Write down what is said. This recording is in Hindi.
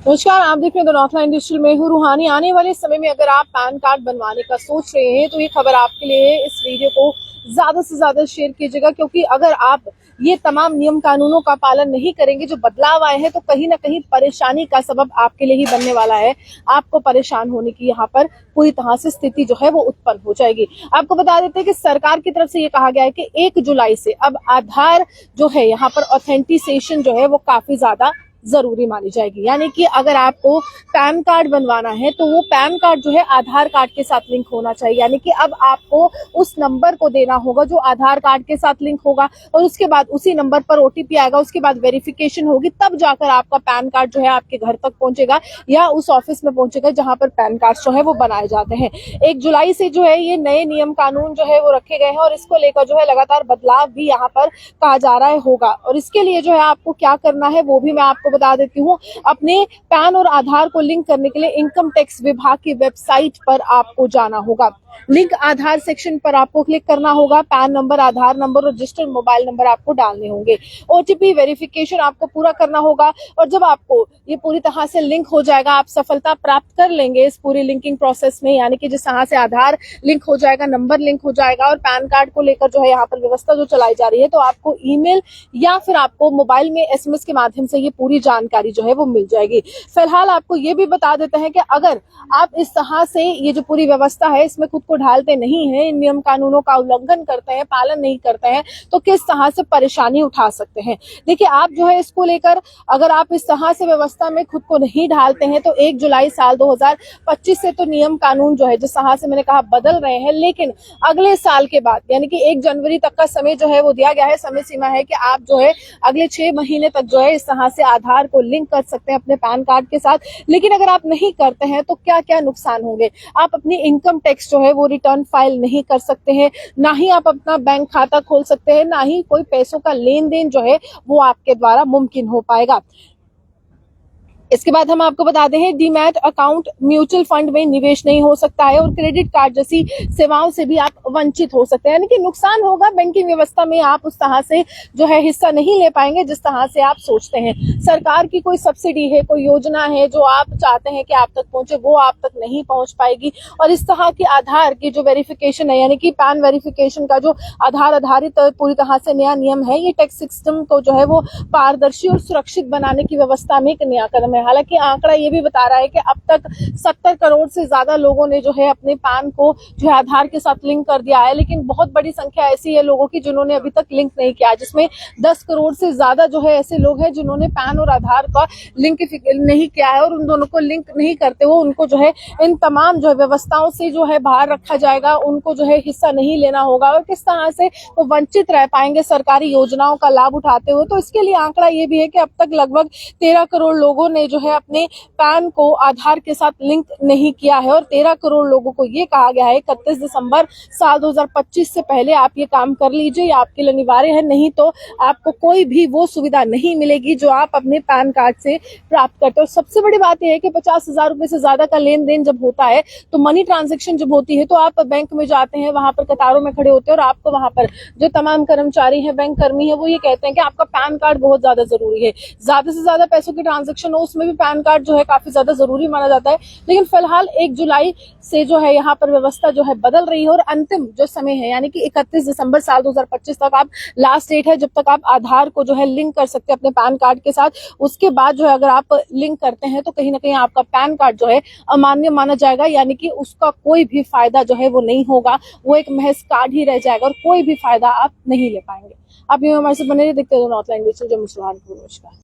नमस्कार, आप देख रहे हैं द नॉर्थलाइन डिजिटल में हूं रूहानी। आने वाले समय में अगर आप पैन कार्ड बनवाने का सोच रहे हैं तो ये खबर आपके लिए है। इस वीडियो को ज्यादा से ज्यादा शेयर कीजिएगा, क्योंकि अगर आप ये तमाम नियम कानूनों का पालन नहीं करेंगे, जो बदलाव आए हैं, तो कहीं ना कहीं परेशानी का सबब आपके लिए ही बनने वाला है। आपको परेशान होने की यहाँ पर पूरी तरह से स्थिति जो है वो उत्पन्न हो जाएगी। आपको बता देते हैं कि सरकार की तरफ से ये कहा गया है कि 1 जुलाई से अब आधार जो है यहाँ पर ऑथेंटिसेशन जो है वो काफी ज्यादा जरूरी मानी जाएगी। यानी कि अगर आपको पैन कार्ड बनवाना है तो वो पैन कार्ड जो है आधार कार्ड के साथ लिंक होना चाहिए। यानी कि अब आपको उस नंबर को देना होगा जो आधार कार्ड के साथ लिंक होगा, और उसके बाद उसी नंबर पर ओटीपी आएगा, उसके बाद वेरिफिकेशन होगी, तब जाकर आपका पैन कार्ड जो है आपके घर तक पहुंचेगा या उस ऑफिस में पहुंचेगा जहां पर पैन कार्ड जो है वो बनाए जाते हैं। 1 जुलाई से जो है ये नए नियम कानून जो है वो रखे गए हैं, और इसको लेकर जो है लगातार बदलाव भी यहाँ पर कहा जा रहा है होगा। और इसके लिए जो है आपको क्या करना है वो भी मैं आपको बता देती हूँ। अपने पैन और आधार को लिंक करने के लिए इनकम टैक्स विभाग की वेबसाइट पर आपको जाना होगा। लिंक आधार सेक्शन पर आपको क्लिक करना होगा। पैन नंबर, आधार नंबर और रजिस्टर्ड मोबाइल नंबर आपको डालने होंगे। ओटीपी वेरिफिकेशन आपको पूरा करना होगा, और जब आपको ये पूरी तरह से लिंक हो जाएगा, आप सफलता प्राप्त कर लेंगे इस पूरी लिंकिंग प्रोसेस में। यानी कि जिस तरह से आधार लिंक हो जाएगा, नंबर लिंक हो जाएगा, और पैन कार्ड को लेकर जो है यहाँ पर व्यवस्था जो चलाई जा रही है, तो आपको ईमेल या फिर आपको मोबाइल में एसएमएस के माध्यम से ये पूरी जानकारी जो है वो मिल जाएगी। फिलहाल आपको ये भी बता देते हैं कि अगर आप इस तरह से ये जो पूरी व्यवस्था है इसमें खुद को ढालते नहीं है, इन नियम कानूनों का उल्लंघन करते हैं, पालन नहीं करते हैं, तो किस तरह से परेशानी उठा सकते हैं। देखिए, आप जो है इसको लेकर अगर आप इस तरह से व्यवस्था में खुद को नहीं ढालते हैं तो 1 जुलाई साल 2025 से तो नियम कानून जो है जिस तरह से मैंने कहा बदल रहे हैं, लेकिन अगले साल के बाद यानी कि 1 जनवरी तक का समय जो है वो दिया गया है, समय सीमा है कि आप जो है अगले 6 महीने तक जो है इस तरह से आधार को लिंक कर सकते हैं अपने पैन कार्ड के साथ। लेकिन अगर आप नहीं करते हैं तो क्या क्या नुकसान होंगे। आप अपनी इनकम टैक्स जो है वो रिटर्न फाइल नहीं कर सकते हैं, ना ही आप अपना बैंक खाता खोल सकते हैं, ना ही कोई पैसों का लेन देन जो है वो आपके द्वारा मुमकिन हो पाएगा। इसके बाद हम आपको बता दें हैं, डीमैट अकाउंट म्यूचुअल फंड में निवेश नहीं हो सकता है, और क्रेडिट कार्ड जैसी सेवाओं से भी आप वंचित हो सकते हैं। यानी कि नुकसान होगा, बैंकिंग व्यवस्था में आप उस तरह से जो है हिस्सा नहीं ले पाएंगे जिस तरह से आप सोचते हैं। सरकार की कोई सब्सिडी है, कोई योजना है जो आप चाहते हैं कि आप तक पहुंचे, वो आप तक नहीं पहुंच पाएगी। और इस तरह की आधार की जो वेरिफिकेशन है, यानी कि पैन वेरिफिकेशन का जो आधार आधारित पूरी तरह से नया नियम है, ये टैक्स सिस्टम को जो है वो पारदर्शी और सुरक्षित बनाने की व्यवस्था में एक नया कदम है। हालांकि आंकड़ा ये भी बता रहा है कि अब तक 70 करोड़ से ज्यादा लोगों ने जो है अपने पैन को जो है आधार के साथ लिंक कर दिया है, लेकिन बहुत बड़ी संख्या ऐसी है लोगों की जिन्होंने अभी तक लिंक नहीं किया, जिसमें 10 करोड़ से ज्यादा जो है ऐसे लोग हैं जिन्होंने पैन और आधार का लिंक नहीं किया है, और उन दोनों को लिंक नहीं करते हुए उनको जो है इन तमाम जो है व्यवस्थाओं से जो है बाहर रखा जाएगा, उनको जो है हिस्सा नहीं लेना होगा, और किस तरह से वो वंचित रह पाएंगे सरकारी योजनाओं का लाभ उठाते हुए। तो इसके लिए आंकड़ा ये भी है कि अब तक लगभग 13 करोड़ लोगों ने जो है अपने पैन को आधार के साथ लिंक नहीं किया है, और 13 करोड़ लोगों को ये कहा गया है 31 दिसंबर साल 2025 से पहले आप ये काम कर लीजिए, ये आपके लिए अनिवार्य है, नहीं तो आपको कोई भी वो सुविधा नहीं मिलेगी जो आप अपने पैन कार्ड से प्राप्त करते हो। सबसे बड़ी बात यह है कि 50,000 रुपए से ज्यादा का लेन देन जब होता है, तो मनी ट्रांजेक्शन जब होती है, तो आप बैंक में जाते हैं, वहां पर कतारों में खड़े होते हैं, और आपको वहां पर जो तमाम कर्मचारी है, बैंक कर्मी है, वो ये कहते हैं कि आपका पैन कार्ड बहुत ज्यादा जरूरी है। ज्यादा से ज्यादा पैसों की ट्रांजेक्शन हो उसमें भी पैन कार्ड जो है काफी ज्यादा जरूरी माना जाता है। लेकिन फिलहाल 1 जुलाई से जो है यहाँ पर व्यवस्था जो है बदल रही है, और अंतिम जो समय है यानी कि 31 दिसंबर साल 2025 तक आप लास्ट डेट है जब तक आप आधार को जो है लिंक कर सकते हैं अपने पैन कार्ड के साथ। उसके बाद जो है अगर आप लिंक करते हैं तो कहीं ना कहीं आपका पैन कार्ड जो है अमान्य माना जाएगा, यानी कि उसका कोई भी फायदा जो है वो नहीं होगा, वो एक महज कार्ड ही रह जाएगा और कोई भी फायदा आप नहीं ले पाएंगे। आप ये हमारे साथ बने रहिए, देखते हैं नॉर्थलाइन डिजिटल। नमस्कार।